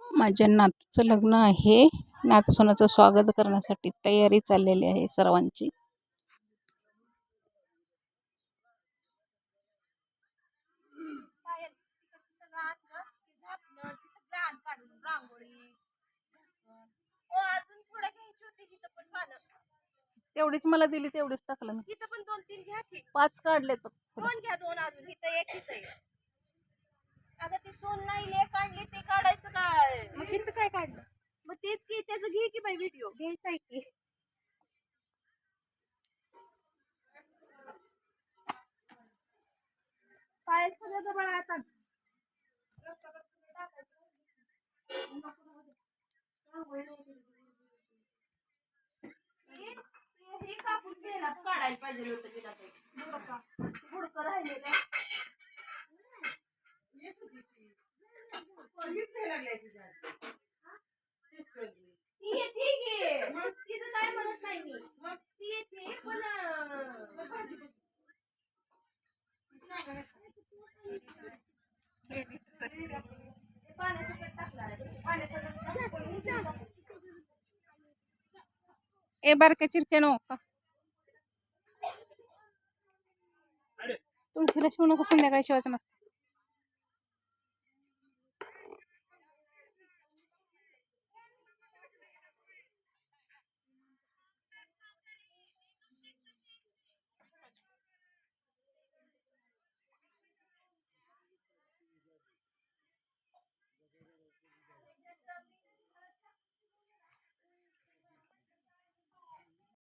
माझ्या नातूचं लग्न आहे. नातसूनाचं स्वागत करण्यासाठी तयारी चाललेली आहे सर्वांची. तेवढीच मला दिली, तेवढीच टाकलं मी. इथं पण 2-3 घ्या की. 5 काढले तर 2 घ्या, 2 अजून इथं एक इथं एक. अगं ती सोन नाही ले काढली ते काढायचं काय? मग इथं काय काढलं? मग तेच की त्याचं घे की बाई व्हिडिओ. घ्यायचं आहे की. पाय सगळं जवळ आता. हे कापून घ्यायला काढायला पाहिजे होतं तिला ते. गुडकं राहिलेलं. ती येते की. मग तिचं काय म्हणत नाही मी. मग ती येते पण पाण्यासकट टाकणार आहे. पाण्यासकट ए बारक्या चिरक्यानो का तुळशीला शिवू नको, संध्याकाळी शिवायचं नसतं.